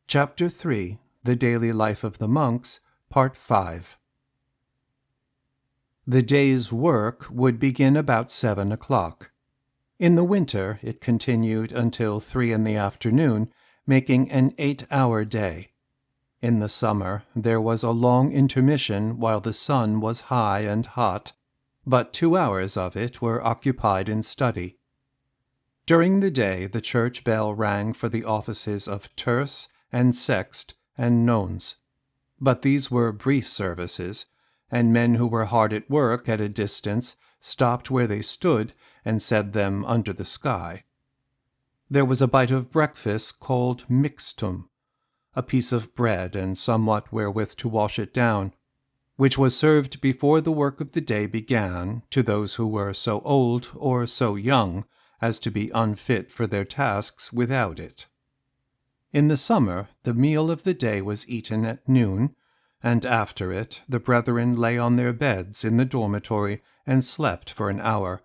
Chapter 3, The Daily Life of the Monks, Part 5. The day's work would begin about 7 o'clock. In the winter it continued until 3 in the afternoon, making an 8-hour day. In the summer there was a long intermission while the sun was high and hot, but 2 hours of it were occupied in study. During the day the church bell rang for the offices of terce and sext and nones, but these were brief services, and men who were hard at work at a distance stopped where they stood and said them under the sky. There was a bite of breakfast called mixtum, a piece of bread and somewhat wherewith to wash it down, which was served before the work of the day began to those who were so old or so young as to be unfit for their tasks without it. In the summer the meal of the day was eaten at noon, and after it the brethren lay on their beds in the dormitory and slept for an hour,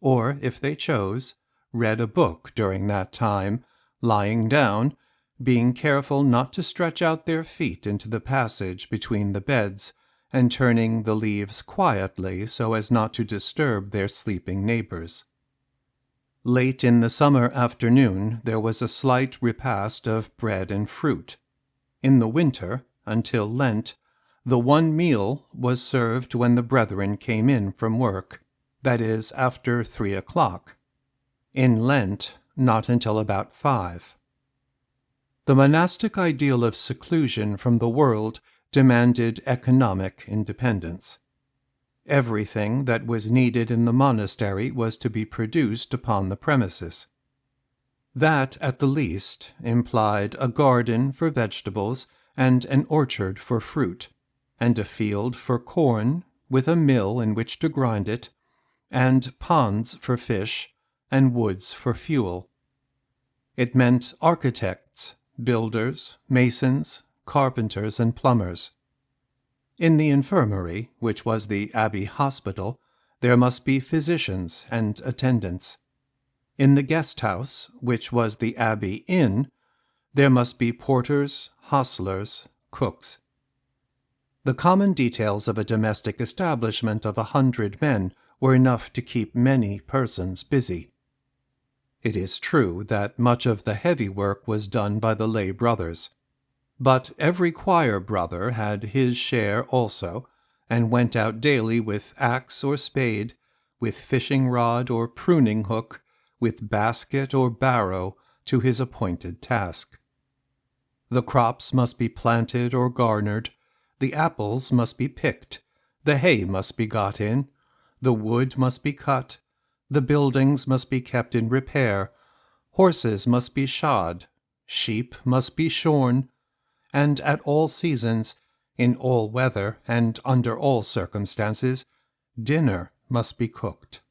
or, if they chose, read a book during that time, lying down, being careful not to stretch out their feet into the passage between the beds, and turning the leaves quietly so as not to disturb their sleeping neighbors. Late in the summer afternoon there was a slight repast of bread and fruit. In the winter, until Lent, the one meal was served when the brethren came in from work, that is, after 3 o'clock. In Lent, not until about 5. The monastic ideal of seclusion from the world demanded economic independence. Everything that was needed in the monastery was to be produced upon the premises. That, at the least, implied a garden for vegetables and an orchard for fruit, and a field for corn, with a mill in which to grind it, and ponds for fish, and woods for fuel. It meant architects, builders, masons, carpenters, and plumbers. In the infirmary, which was the abbey hospital, there must be physicians and attendants. In the guest house, which was the abbey inn, there must be porters, hostlers, cooks. The common details of a domestic establishment of 100 men were enough to keep many persons busy. It is true that much of the heavy work was done by the lay brothers, but every choir brother had his share also, and went out daily with axe or spade, with fishing rod or pruning hook, with basket or barrow, to his appointed task. The crops must be planted or garnered, the apples must be picked, the hay must be got in, the wood must be cut, the buildings must be kept in repair, horses must be shod, sheep must be shorn, and at all seasons, in all weather, and under all circumstances, dinner must be cooked.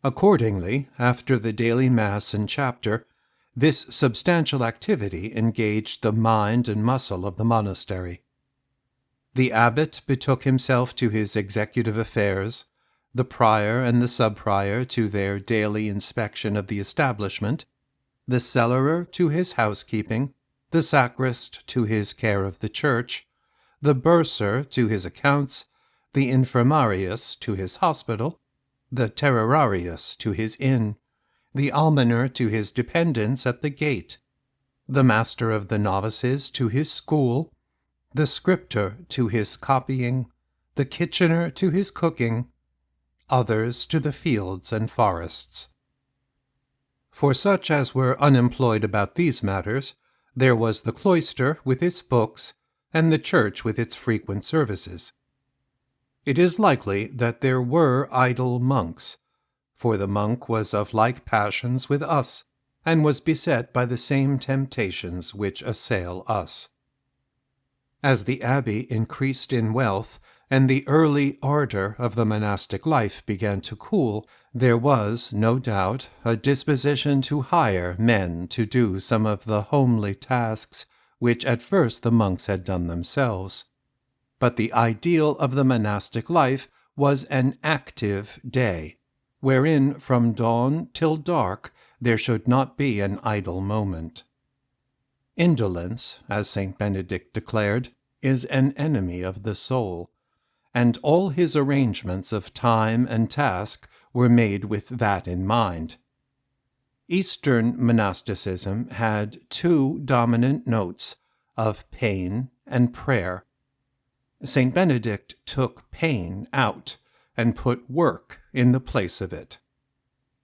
Accordingly, after the daily mass and chapter, this substantial activity engaged the mind and muscle of the monastery. The abbot betook himself to his executive affairs, the prior and the sub-prior to their daily inspection of the establishment, the cellarer to his housekeeping, the sacrist to his care of the church, the bursar to his accounts, the infirmarius to his hospital, the terrarius to his inn, the almoner to his dependents at the gate, the master of the novices to his school, the scriptor to his copying, the kitchener to his cooking, others to the fields and forests. For such as were unemployed about these matters, there was the cloister with its books, and the church with its frequent services. It is likely that there were idle monks, for the monk was of like passions with us, and was beset by the same temptations which assail us. As the abbey increased in wealth, and the early ardor of the monastic life began to cool, there was, no doubt, a disposition to hire men to do some of the homely tasks which at first the monks had done themselves. But the ideal of the monastic life was an active day, wherein from dawn till dark there should not be an idle moment. Indolence, as St. Benedict declared, is an enemy of the soul, and all his arrangements of time and task were made with that in mind. Eastern monasticism had two dominant notes of pain and prayer. St. Benedict took pain out and put work in the place of it.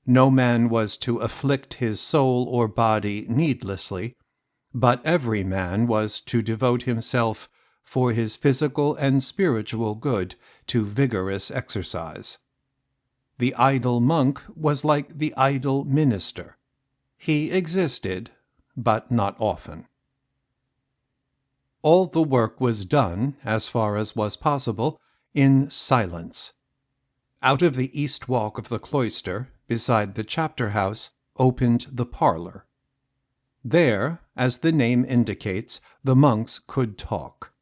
No man was to afflict his soul or body needlessly, but every man was to devote himself for his physical and spiritual good to vigorous exercise. The idle monk was like the idle minister. He existed, but not often. All the work was done, as far as was possible, in silence. Out of the east walk of the cloister, beside the chapter house, opened the parlor. There, as the name indicates, the monks could talk.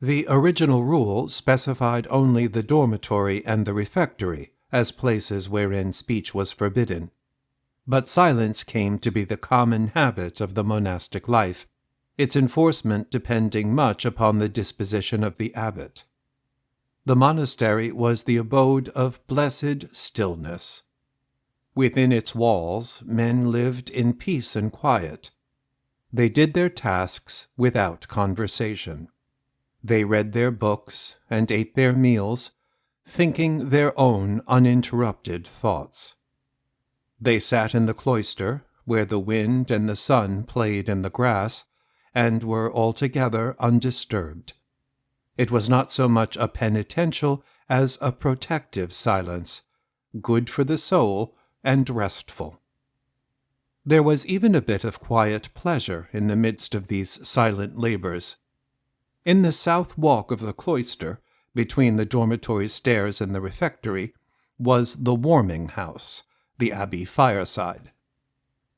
The original rule specified only the dormitory and the refectory as places wherein speech was forbidden. But silence came to be the common habit of the monastic life, its enforcement depending much upon the disposition of the abbot. The monastery was the abode of blessed stillness. Within its walls men lived in peace and quiet. They did their tasks without conversation. They read their books and ate their meals, thinking their own uninterrupted thoughts. They sat in the cloister, where the wind and the sun played in the grass, and were altogether undisturbed. It was not so much a penitential as a protective silence, good for the soul and restful. There was even a bit of quiet pleasure in the midst of these silent labors. In the south walk of the cloister, between the dormitory stairs and the refectory, was the warming house, the abbey fireside.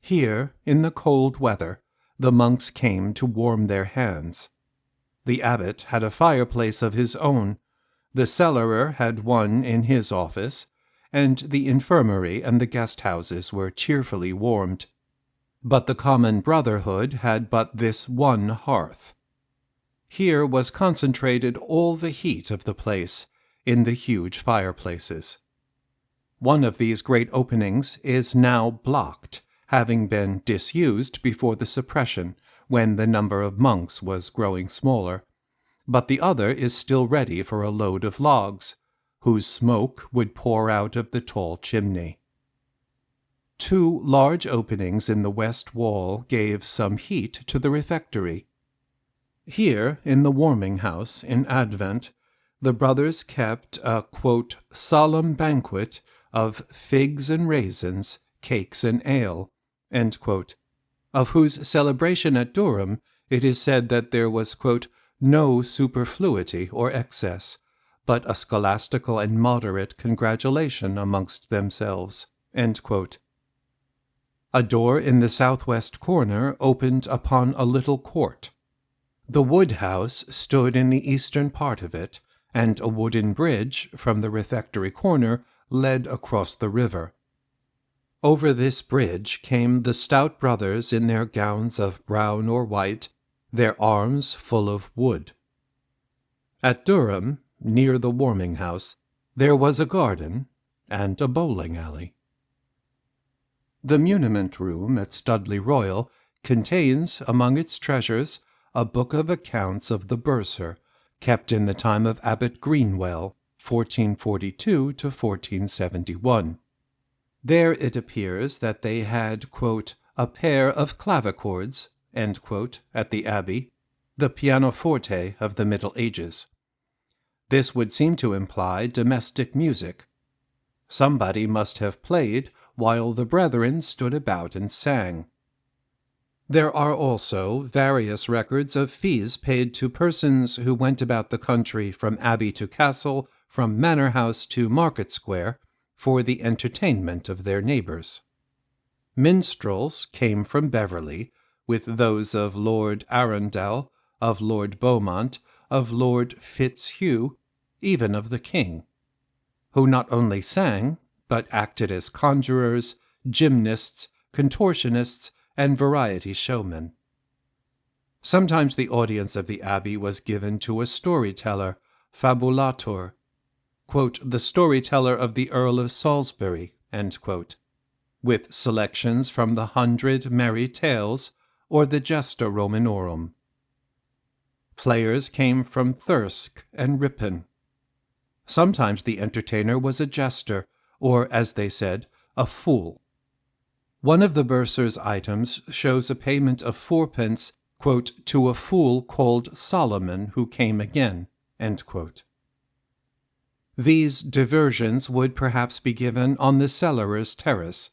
Here, in the cold weather, the monks came to warm their hands. The abbot had a fireplace of his own, the cellarer had one in his office, and the infirmary and the guest-houses were cheerfully warmed. But the common brotherhood had but this one hearth. Here was concentrated all the heat of the place, in the huge fireplaces. One of these great openings is now blocked, having been disused before the suppression, when the number of monks was growing smaller, but the other is still ready for a load of logs, whose smoke would pour out of the tall chimney. Two large openings in the west wall gave some heat to the refectory. Here, in the warming house, in Advent, the brothers kept a, quote, solemn banquet of figs and raisins, cakes and ale, end quote, of whose celebration at Durham it is said that there was, quote, no superfluity or excess, but a scholastical and moderate congratulation amongst themselves, end quote. A door in the southwest corner opened upon a little court. The wood house stood in the eastern part of it, and a wooden bridge from the refectory corner led across the river. Over this bridge came the stout brothers in their gowns of brown or white, their arms full of wood. At Durham, near the warming house, there was a garden and a bowling alley. The muniment room at Studley Royal contains, among its treasures, a book of accounts of the bursar, kept in the time of Abbot Greenwell, 1442 to 1471. There it appears that they had, quote, a pair of clavichords, end quote, at the abbey, the pianoforte of the Middle Ages. This would seem to imply domestic music. Somebody must have played while the brethren stood about and sang. There are also various records of fees paid to persons who went about the country from abbey to castle, from manor house to market square, for the entertainment of their neighbours. Minstrels came from Beverley, with those of Lord Arundel, of Lord Beaumont, of Lord Fitzhugh, even of the king, who not only sang, but acted as conjurers, gymnasts, contortionists, and variety showmen. Sometimes the audience of the abbey was given to a storyteller, fabulator, quote, the storyteller of the Earl of Salisbury, end quote, with selections from the 100 Merry Tales or the Gesta Romanorum. Players came from Thirsk and Ripon. Sometimes the entertainer was a jester, or, as they said, a fool. One of the bursar's items shows a payment of 4d, quote, to a fool called Solomon who came again, end quote. These diversions would perhaps be given on the Cellarer's Terrace,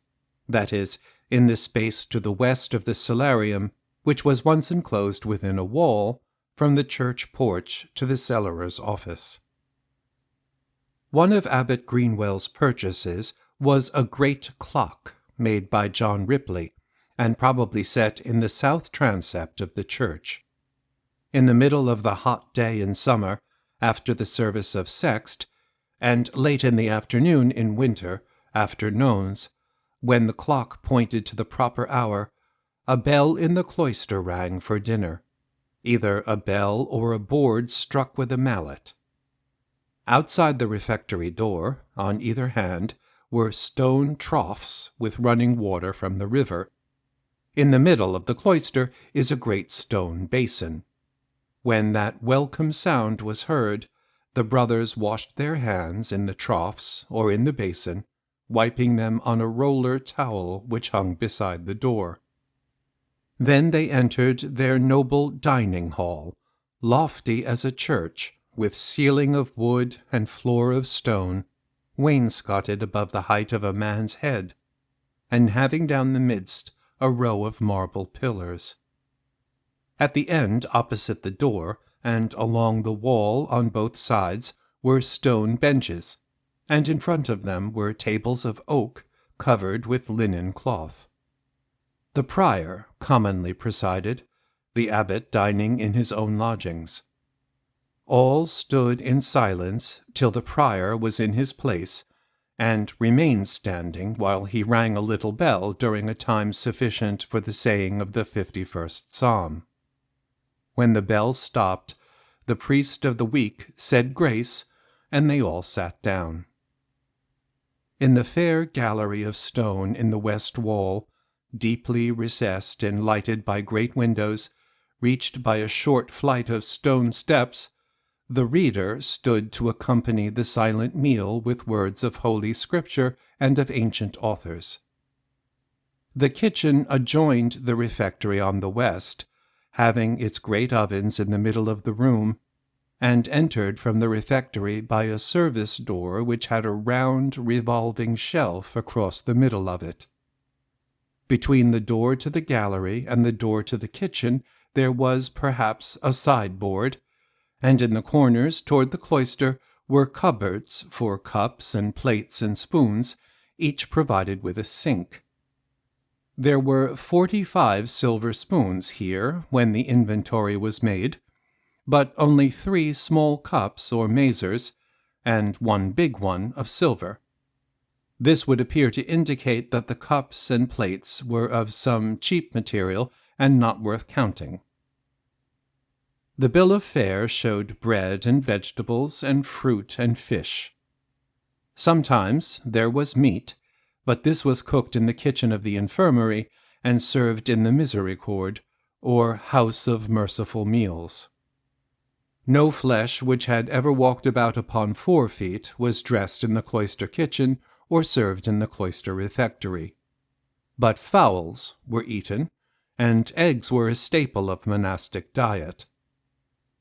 that is, in the space to the west of the cellarium, which was once enclosed within a wall, from the church porch to the cellarer's office. One of Abbot Greenwell's purchases was a great clock made by John Ripley, and probably set in the south transept of the church. In the middle of the hot day in summer, after the service of sext, and late in the afternoon in winter, after nones, when the clock pointed to the proper hour, a bell in the cloister rang for dinner, either a bell or a board struck with a mallet. Outside the refectory door, on either hand, were stone troughs with running water from the river. In the middle of the cloister is a great stone basin. When that welcome sound was heard, the brothers washed their hands in the troughs or in the basin, wiping them on a roller towel which hung beside the door. Then they entered their noble dining hall, lofty as a church, with ceiling of wood and floor of stone, wainscoted above the height of a man's head, and having down the midst a row of marble pillars. At the end opposite the door, and along the wall on both sides, were stone benches, and in front of them were tables of oak covered with linen cloth. The prior commonly presided, the abbot dining in his own lodgings. All stood in silence till the prior was in his place, and remained standing while he rang a little bell during a time sufficient for the saying of the 51st Psalm. When the bell stopped, the priest of the week said grace, and they all sat down. In the fair gallery of stone in the west wall, deeply recessed and lighted by great windows, reached by a short flight of stone steps, the reader stood to accompany the silent meal with words of Holy Scripture and of ancient authors. The kitchen adjoined the refectory on the west, having its great ovens in the middle of the room, and entered from the refectory by a service door which had a round revolving shelf across the middle of it. Between the door to the gallery and the door to the kitchen there was perhaps a sideboard, and in the corners toward the cloister were cupboards for cups and plates and spoons, each provided with a sink. There were 45 silver spoons here when the inventory was made, but only 3 small cups or mazers, and 1 big one of silver. This would appear to indicate that the cups and plates were of some cheap material and not worth counting. The bill of fare showed bread and vegetables and fruit and fish. Sometimes there was meat, but this was cooked in the kitchen of the infirmary and served in the misericord, or house of merciful meals. No flesh which had ever walked about upon 4 feet was dressed in the cloister kitchen or served in the cloister refectory. But fowls were eaten, and eggs were a staple of monastic diet.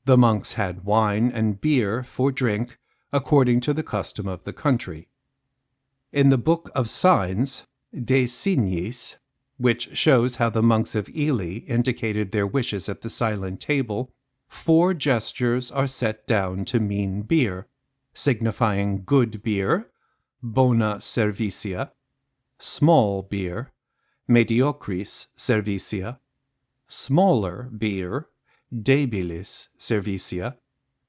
The monks had wine and beer for drink, according to the custom of the country. In the Book of Signs, De Signis, which shows how the monks of Ely indicated their wishes at the silent table, 4 gestures are set down to mean beer, signifying good beer, bona servitia, small beer, mediocris servitia, smaller beer, debilis servitia,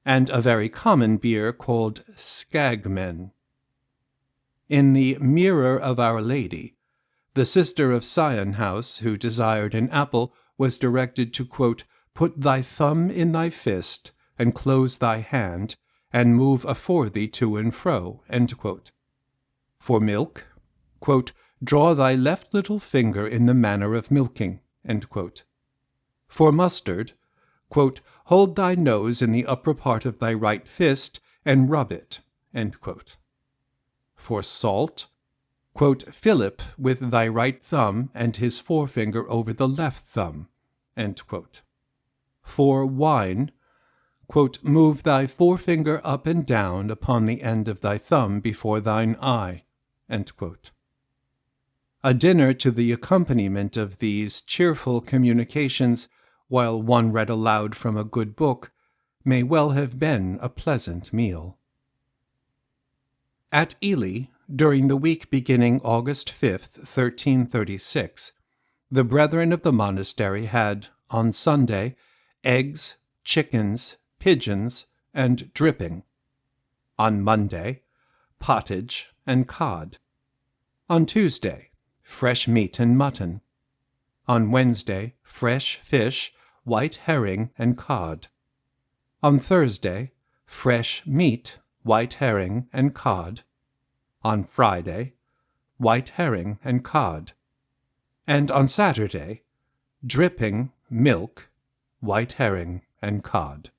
and a very common beer called skagmen. In the Mirror of Our Lady, the sister of Sion House who desired an apple was directed to, quote, put thy thumb in thy fist, and close thy hand, and move afore thee to and fro. For milk, draw thy left little finger in the manner of milking. For mustard, hold thy nose in the upper part of thy right fist, and rub it. For salt, Philip with thy right thumb and his forefinger over the left thumb. For wine, move thy forefinger up and down upon the end of thy thumb before thine eye. A dinner to the accompaniment of these cheerful communications, while one read aloud from a good book, may well have been a pleasant meal. At Ely, during the week beginning August 5th, 1336, the brethren of the monastery had, on Sunday, eggs, chickens, pigeons, and dripping. On Monday, pottage and cod. On Tuesday, fresh meat and mutton. On Wednesday, fresh fish, white herring, and cod. On Thursday, fresh meat, white herring, and cod. On Friday, white herring and cod. And on Saturday, dripping, milk, white herring, and cod.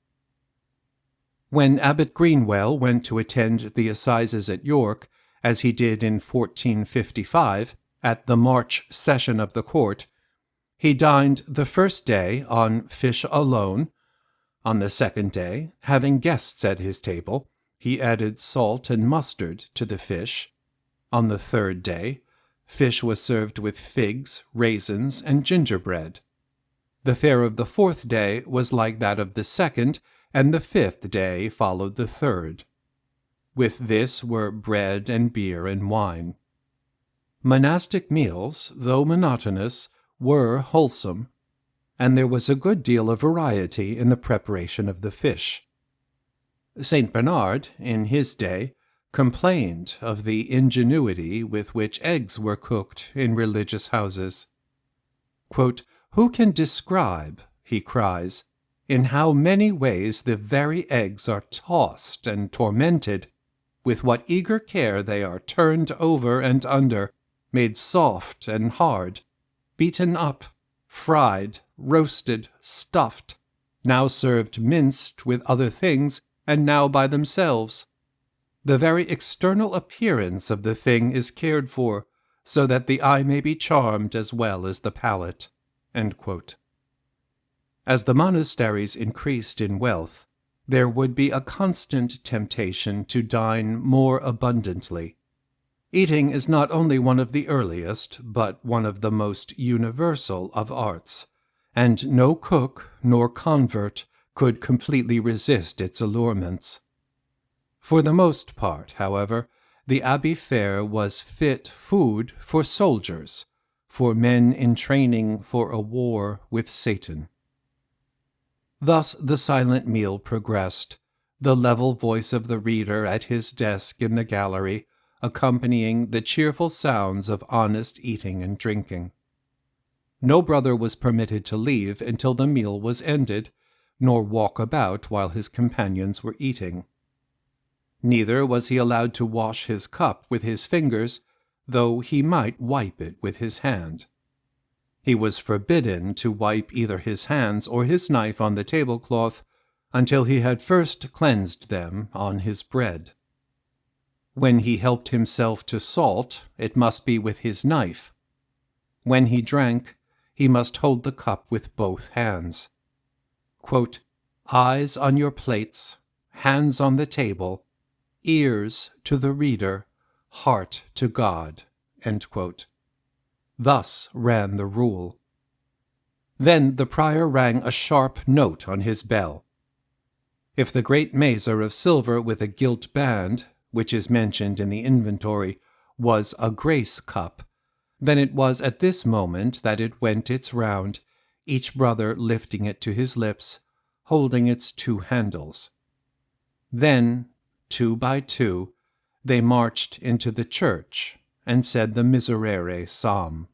When Abbot Greenwell went to attend the assizes at York, as he did in 1455, at the March session of the court, he dined the first day on fish alone. On the second day, having guests at his table, he added salt and mustard to the fish. On the third day, fish was served with figs, raisins, and gingerbread. The fare of the fourth day was like that of the second, and the fifth day followed the third. With this were bread and beer and wine. Monastic meals, though monotonous, were wholesome, and there was a good deal of variety in the preparation of the fish. St. Bernard, in his day, complained of the ingenuity with which eggs were cooked in religious houses. "Who can describe," he cries, "in how many ways the very eggs are tossed and tormented, with what eager care they are turned over and under, made soft and hard, beaten up, fried, roasted, stuffed, now served minced with other things, and now by themselves. The very external appearance of the thing is cared for, so that the eye may be charmed as well as the palate." As the monasteries increased in wealth, there would be a constant temptation to dine more abundantly. Eating is not only one of the earliest, but one of the most universal of arts, and no cook nor convert could completely resist its allurements. For the most part, however, the abbey fare was fit food for soldiers, for men in training for a war with Satan. Thus the silent meal progressed, the level voice of the reader at his desk in the gallery accompanying the cheerful sounds of honest eating and drinking. No brother was permitted to leave until the meal was ended, nor walk about while his companions were eating. Neither was he allowed to wash his cup with his fingers, though he might wipe it with his hand. He was forbidden to wipe either his hands or his knife on the tablecloth until he had first cleansed them on his bread. When he helped himself to salt, it must be with his knife. When he drank, he must hold the cup with both hands. "Eyes on your plates, hands on the table, ears to the reader, heart to God." Thus ran the rule. Then the prior rang a sharp note on his bell. If the great mazer of silver with a gilt band, which is mentioned in the inventory, was a grace cup, then it was at this moment that it went its round, each brother lifting it to his lips, holding its two handles. Then, two by two, they marched into the church and said the Miserere psalm.